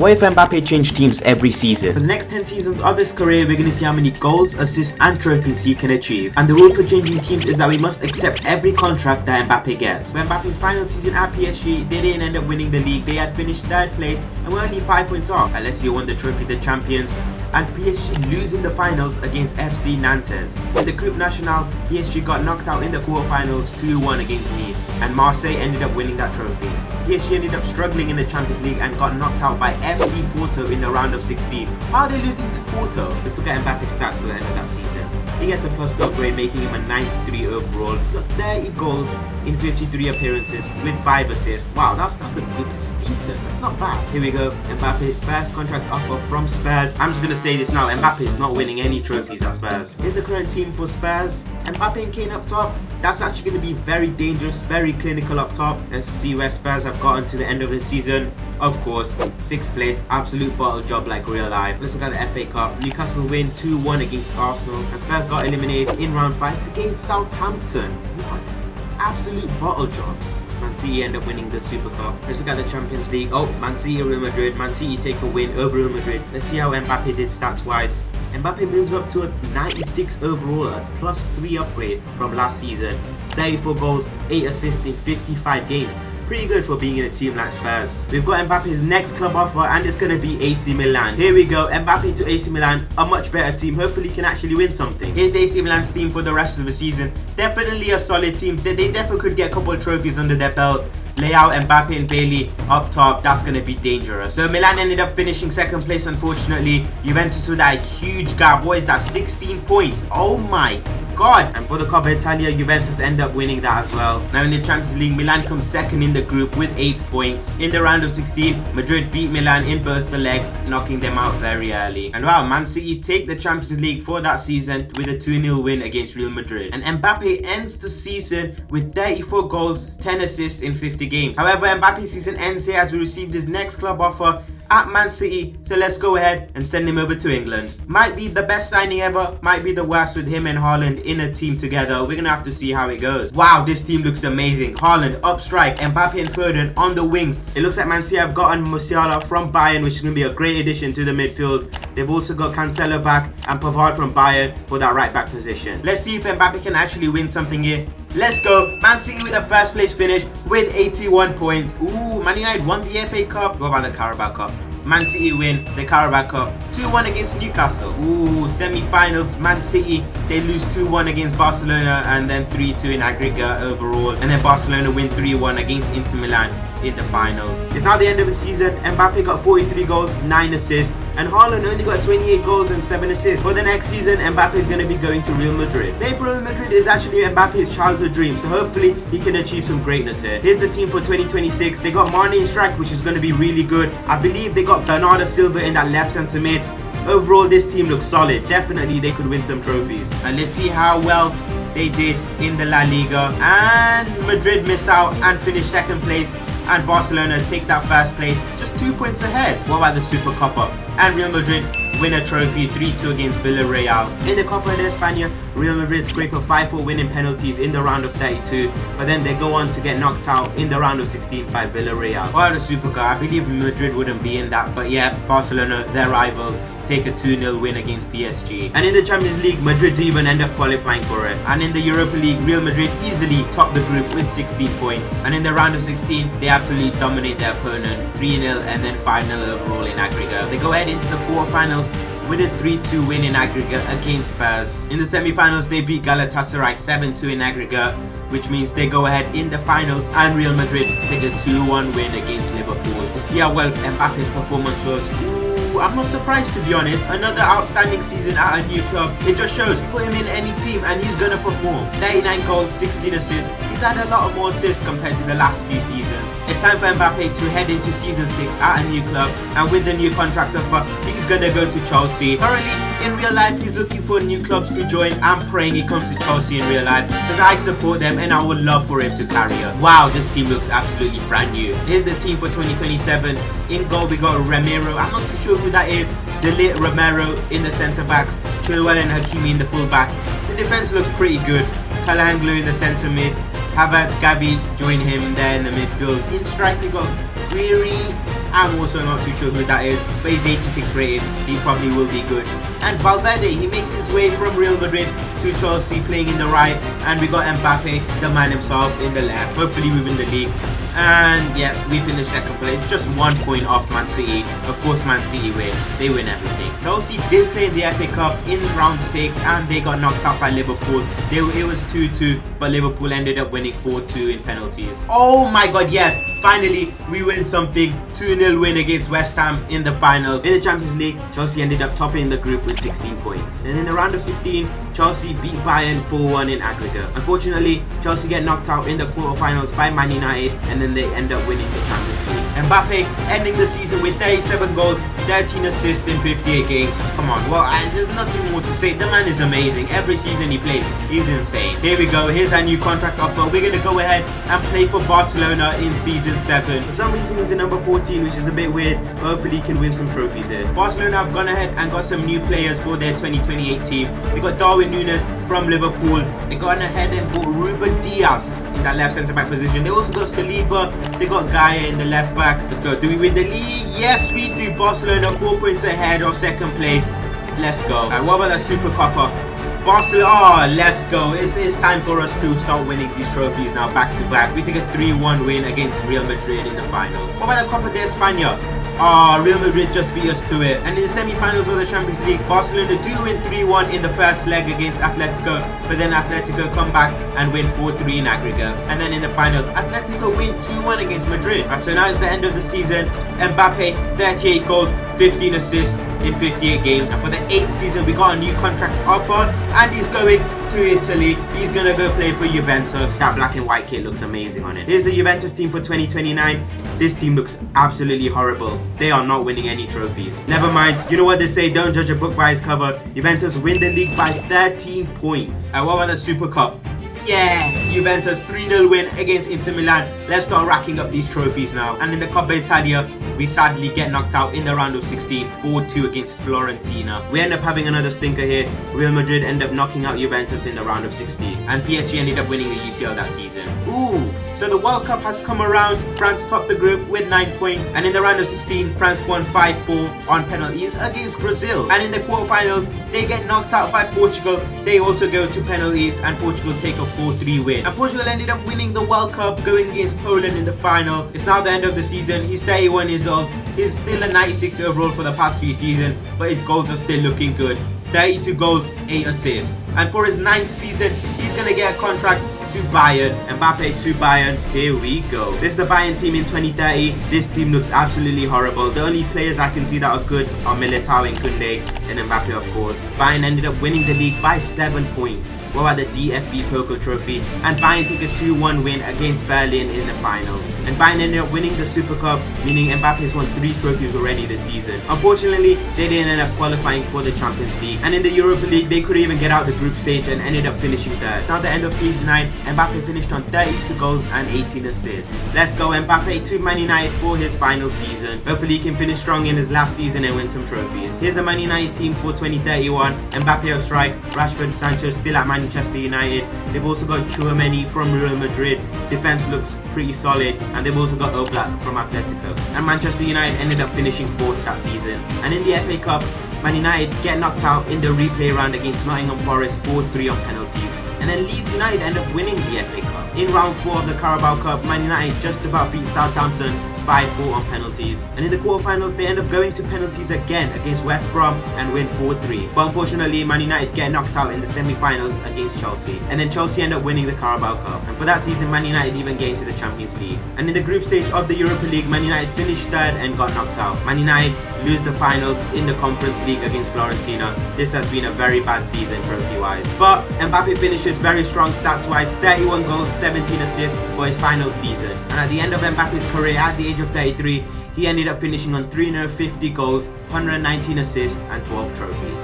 What if Mbappe changed teams every season? For the next 10 seasons of his career, we're going to see how many goals, assists and trophies he can achieve. And the rule for changing teams is that we must accept every contract that Mbappe gets. For Mbappe's final season at PSG, they didn't end up winning the league. They had finished 3rd place and were only 5 points off. Alessio won the trophy, the champions, and PSG losing the finals against FC Nantes. In the Coupe Nationale, PSG got knocked out in the quarterfinals 2-1 against Nice, and Marseille ended up winning that trophy. PSG ended up struggling in the Champions League and got knocked out by FC Porto in the round of 16. How are they losing to Porto? Let's look at Mbappe's stats for the end of that season. He gets a plus upgrade, making him a 93 overall. Got 30 goals in 53 appearances with 5 assists. Wow, that's decent. That's not bad. Here we go. Mbappe's first contract offer from Spurs. I'm just gonna say this now. Mbappe is not winning any trophies at Spurs. Here's the current team for Spurs. Mbappe and Kane up top. That's actually going to be very dangerous, very clinical up top. Let's see where Spurs have gotten to the end of the season. Of course, 6th place, absolute bottle job like real life. Let's look at the FA Cup. Newcastle win 2-1 against Arsenal, and Spurs got eliminated in round 5 against Southampton. What? Absolute bottle jobs. Man City end up winning the Super Cup. Let's look at the Champions League. Oh, Man City, Real Madrid. Man City take a win over Real Madrid. Let's see how Mbappe did stats-wise. Mbappe moves up to a 96 overall, a plus 3 upgrade from last season. 34 goals, 8 assists in 55 games. Pretty good for being in a team like Spurs. We've got Mbappe's next club offer, and it's going to be AC Milan. Here we go, Mbappe to AC Milan, a much better team. Hopefully he can actually win something. Here's AC Milan's team for the rest of the season. Definitely a solid team. They definitely could get a couple of trophies under their belt. Layout, Mbappe and Bailey up top, that's going to be dangerous. So Milan ended up finishing 2nd place, unfortunately. Juventus with that huge gap. What is that? 16 points. Oh my god. And for the Coppa Italia, Juventus end up winning that as well. Now in the Champions League, Milan comes 2nd in the group with 8 points. In the round of 16, Madrid beat Milan in both the legs, knocking them out very early. And wow, Man City take the Champions League for that season with a 2-0 win against Real Madrid. And Mbappe ends the season with 34 goals, 10 assists in 50 games. However, Mbappe's season ends here as we received his next club offer at Man City, so let's go ahead and send him over to England. Might be the best signing ever, might be the worst with him and Haaland in a team together. We're gonna have to see how it goes. Wow, this team looks amazing. Haaland up strike, Mbappe and Foden on the wings. It looks like Man City have gotten Musiala from Bayern, which is gonna be a great addition to the midfield. They've also got Cancelo back and Pavard from Bayern for that right back position. Let's see if Mbappe can actually win something here. Let's go. Man City with a 1st place finish with 81 points. Ooh, Man United won the FA Cup. What about the Carabao Cup? Man City win the Carabao Cup 2-1 against Newcastle. Ooh, semi-finals, Man City, they lose 2-1 against Barcelona and then 3-2 in aggregate overall. And then Barcelona win 3-1 against Inter Milan in the finals. It's now the end of the season. Mbappe got 43 goals, 9 assists, and Haaland only got 28 goals and 7 assists. For the next season, Mbappe is going to be going to Real Madrid. Playing for Real Madrid is actually Mbappe's childhood dream, so hopefully he can achieve some greatness here. Here's the team for 2026. They got Mane in strike, which is going to be really good. I believe they got Bernardo Silva in that left centre mid. Overall, this team looks solid. Definitely they could win some trophies. And let's see how well they did in the La Liga. And Madrid miss out and finish 2nd place. And Barcelona take that 1st place, just 2 points ahead. What about the Super Copa? And Real Madrid win a trophy 3-2 against Villarreal. In the Copa de España, Real Madrid scrape a 5-4 win in penalties in the round of 32, but then they go on to get knocked out in the round of 16 by Villarreal. Or the Super Cup, I believe Madrid wouldn't be in that, but yeah, Barcelona, their rivals, take a 2-0 win against PSG. And in the Champions League, Madrid even end up qualifying for it. And in the Europa League, Real Madrid easily top the group with 16 points. And in the round of 16, they absolutely dominate their opponent, 3-0 and then 5-0 overall in aggregate. They go ahead into the quarterfinals with a 3-2 win in aggregate against Spurs. In the semi-finals, they beat Galatasaray 7-2 in aggregate, which means they go ahead in the finals, and Real Madrid take a 2-1 win against Liverpool. You see how well Mbappe's performance was. Ooh, I'm not surprised, to be honest. Another outstanding season at a new club. It just shows, put him in any team and he's gonna perform. 39 goals, 16 assists. He's had a lot of more assists compared to the last few seasons. It's time for Mbappe to head into season 6 at a new club, and with the new contract offer, he's gonna go to Chelsea. Currently, in real life, he's looking for new clubs to join. I'm praying he comes to Chelsea in real life, because I support them and I would love for him to carry us. Wow, this team looks absolutely brand new. Here's the team for 2027. In goal, we got Ramiro. I'm not too sure who that is. Delete Romero in the centre backs. Chilwell and Hakimi in the full backs. The defense looks pretty good. Kalanglu in the centre mid. Havertz, Gavi join him there in the midfield. In strike, we got Guiri I'm also not too sure who that is, but he's 86 rated. He probably will be good. And Valverde, he makes his way from Real Madrid to Chelsea, playing in the right, and we got Mbappe, the man himself, in the left. Hopefully we win the league. And yeah, we finished second place, just 1 point off Man City. Of course, Man City win. They win everything. Chelsea did play in the FA Cup in round 6, and they got knocked out by Liverpool. It was 2-2, but Liverpool ended up winning 4-2 in penalties. Oh my god, yes! Finally, we win something. 2-0 win against West Ham in the finals. In the Champions League, Chelsea ended up topping the group with 16 points. And in the round of 16, Chelsea beat Bayern 4-1 in aggregate. Unfortunately, Chelsea get knocked out in the quarterfinals by Man United, and then they end up winning the Champions League. Mbappe ending the season with 37 goals, 13 assists in 58 games. Come on, well, there's nothing more to say. The man is amazing. Every season he plays, he's insane. Here we go. Here's our new contract offer. We're going to go ahead and play for Barcelona in season 7. For some reason, he's in number 14, which is a bit weird. Hopefully, he can win some trophies here. Barcelona have gone ahead and got some new players for their 2028 team. They got Darwin Núñez from Liverpool. They got ahead and bought Ruben Diaz in that left centre back position. They also got Saliba. They got Gaia in the left back. Let's go. Do we win the league? Yes, we do. Barcelona 4 points ahead of second place. Let's go. Alright, what about that Super Coppa? Barcelona, let's go. It's time for us to start winning these trophies now, back to back. We take a 3-1 win against Real Madrid in the finals. What about the Copa de España? Real Madrid just beat us to it. And in the semi-finals of the Champions League, Barcelona do win 3-1 in the first leg against Atletico, but then Atletico come back and win 4-3 in aggregate. And then in the finals, Atletico win 2-1 against Madrid. Right, so now it's the end of the season. Mbappe, 38 goals, 15 assists in 58 games. And for the 8th season, we got a new contract offer, and he's going to Italy. He's gonna go play for Juventus. That black and white kit looks amazing on it. Here's the Juventus team for 2029. This team looks absolutely horrible. They are not winning any trophies. Never mind. You know what they say, don't judge a book by its cover. Juventus win the league by 13 points. And what about the Super Cup? Yes, Juventus 3-0 win against Inter Milan. Let's start racking up these trophies now. And in the Coppa Italia, we sadly get knocked out in the round of 16, 4-2 against Fiorentina. We end up having another stinker here. Real Madrid end up knocking out Juventus in the round of 16. And PSG ended up winning the UCL that season. Ooh, so the World Cup has come around. France topped the group with 9 points. And in the round of 16, France won 5-4 on penalties against Brazil. And in the quarterfinals, they get knocked out by Portugal. They also go to penalties, and Portugal take a 4-3 win. And Portugal ended up winning the World Cup, going against Poland in the final. It's now the end of the season. He's 31 years old. He's still a 96 overall for the past few seasons, but his goals are still looking good. 32 goals, 8 assists. And for his 9th season, he's going to get a contract to Bayern. Mbappe to Bayern. Here we go. This is the Bayern team in 2030. This team looks absolutely horrible. The only players I can see that are good are Militao and Koundé, and Mbappe, of course. Bayern ended up winning the league by 7 points. What about the DFB Pokal Trophy? And Bayern took a 2-1 win against Berlin in the finals. And Bayern ended up winning the Super Cup, meaning Mbappe has won 3 trophies already this season. Unfortunately, they didn't end up qualifying for the Champions League. And in the Europa League, they couldn't even get out the group stage and ended up finishing third. Now the end of season 9, Mbappe finished on 32 goals and 18 assists. Let's go Mbappe to Man United for his final season. Hopefully he can finish strong in his last season and win some trophies. Here's the Man United team for 2031. Mbappe on strike, Rashford, Sancho still at Manchester United. They've also got Tchouaméni from Real Madrid. Defense looks pretty solid, and they've also got Oblak from Atletico. And Manchester United ended up finishing 4th that season. And in the FA Cup, Man United get knocked out in the replay round against Nottingham Forest 4-3 on penalties. And then Leeds United end up winning the FA Cup. In round 4 of the Carabao Cup, Man United just about beat Southampton 5-4 on penalties. And in the quarterfinals, they end up going to penalties again against West Brom and win 4-3. But unfortunately, Man United get knocked out in the semi-finals against Chelsea. And then Chelsea end up winning the Carabao Cup. And for that season, Man United even gained to the Champions League. And in the group stage of the Europa League, Man United finished 3rd and got knocked out. Man United lose the finals in the Conference League against Fiorentina. This has been a very bad season trophy-wise. But Mbappe finishes very strong stats-wise, 31 goals, 17 assists for his final season. And at the end of Mbappe's career, at the age of 33, he ended up finishing on 350 goals, 119 assists and 12 trophies.